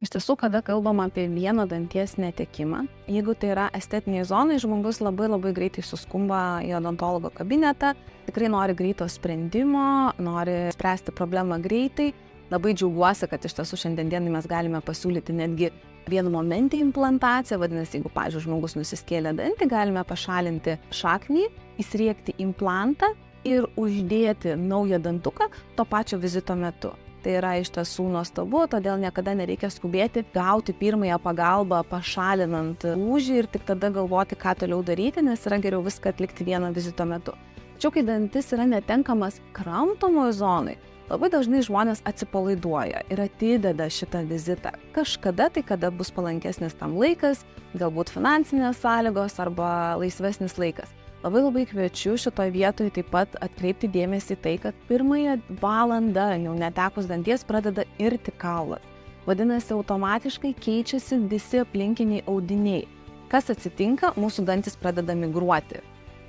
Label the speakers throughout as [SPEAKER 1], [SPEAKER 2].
[SPEAKER 1] Iš tiesų, kada kalbam apie vieno danties netekimą, jeigu tai yra estetiniai zonai, žmogus labai greitai suskumba į odontologo kabinetą, tikrai nori greito sprendimo, nori spręsti problemą greitai. Labai džiaugiuosi, kad iš tiesų šiandien dienai mes galime pasiūlyti netgi vienu momentį implantaciją, vadinasi, jeigu, pavyzdžiui, žmogus nusiskėlė dantį, galime pašalinti šaknį, įsriegti implantą ir uždėti naują dantuką to pačio vizito metu. Tai yra iš tiesų nuostabu, todėl niekada nereikia skubėti gauti pirmąją pagalbą pašalinant lūžį ir tik tada galvoti, ką toliau daryti, nes yra geriau viską atlikti vieno vizito metu. Tačiau, kai dantis yra netenkamas kramtomoje zonai, labai dažnai žmonės atsipalaiduoja ir atideda šitą vizitą. Kažkada tai, kada bus palankesnis tam laikas, galbūt finansinės sąlygos arba laisvesnis laikas. Labai kviečiu šitoj vietoje taip pat atkreipti dėmesį tai, kad pirmąją valandą jau netekus danties pradeda irti kaulas. Vadinasi, automatiškai keičiasi visi aplinkiniai audiniai. Kas atsitinka? Mūsų dantis pradeda migruoti.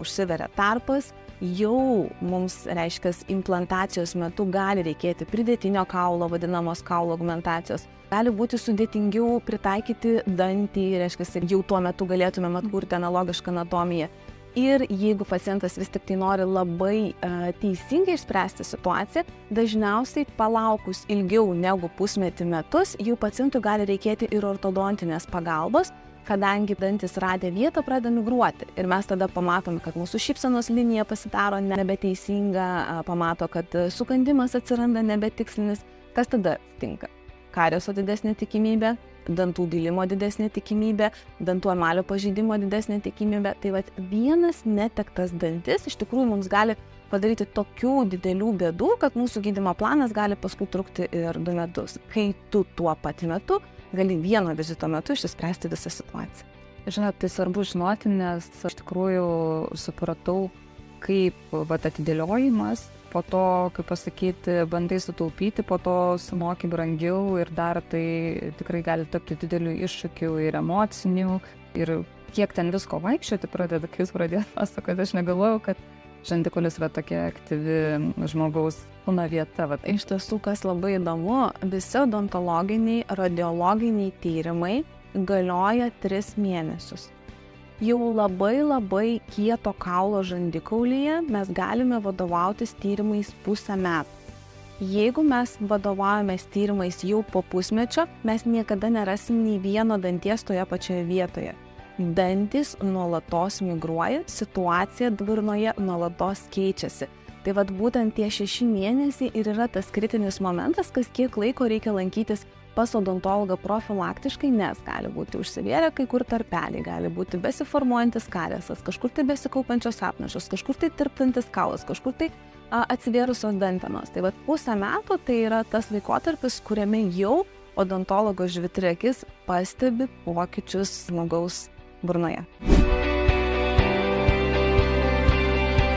[SPEAKER 1] Užsiveria tarpas, jau mums, reiškia, implantacijos metu gali reikėti pridėtinio kaulo, vadinamos kaulo augmentacijos. Gali būti sudėtingiau pritaikyti dantį, reiškia, jau tuo metu galėtumėm atkurti analogišką anatomiją. Ir jeigu pacientas vis tik tai nori labai teisingai išspręsti situaciją, dažniausiai palaukus ilgiau negu pusmetį metus, jau pacientui gali reikėti ir ortodontinės pagalbos, kadangi dantis radę vietą pradeda migruoti. Ir mes tada pamatome, kad mūsų šypsenos linija pasidaro nebeteisinga, pamato, kad sukandimas atsiranda nebetikslinis. Kas tada atsitinka? Karieso didesnė tikimybė, dantų dilimo didesnė tikimybė, dantų emalio pažeidimo didesnė tikimybė. Tai vienas netektas dantis iš tikrųjų mums gali padaryti tokių didelių bėdų, kad mūsų gydymo planas gali paskui trukti ir 2 metus. Kai tu tuo pat metu gali vieno vizito metu išspręsti visą situaciją.
[SPEAKER 2] Žinot, tai svarbu žinoti, nes iš tikrųjų supratau, kaip atidėliojimas, po to, kaip pasakyti, bandai sutaupyti, po to sumoki brangiau ir dar tai tikrai gali tapti dideliu iššūkiu ir emociniu. Ir kiek ten visko vaikščioti pradeda, kai jūs pradėt pasakoti, aš negalvojau, kad žandikaulis yra tokia aktyvi žmogaus kūno vieta.
[SPEAKER 1] Iš tiesų, kas labai įdomu, visi odontologiniai, radiologiniai tyrimai galioja 3 mėnesius. Jau labai kieto kaulo žandikaulyje mes galime vadovautis tyrimais 1,5 metų. Jeigu mes vadovaujamės tyrimais jau po pusmečio, mes niekada nerasim nei vieno danties toje pačioje vietoje. Dantis nuolatos migruoja, situacija burnoje nuolatos keičiasi. Tai būtent tie 6 mėnesiai ir yra tas kritinis momentas, kas kiek laiko reikia lankytis pas odontologą profilaktiškai, nes gali būti užsivėrę kai kur tarpeliai, gali būti besiformuojantis kariesas, kažkur tai besikaupiančios apnašos, kažkur tai tirptantis kaulas, kažkur tai atsivėrusios dantenos. Tai 1,5 metų tai yra tas laikotarpis, kuriame jau odontologo žvitri akis pastebi pokyčius žmogaus burnoje.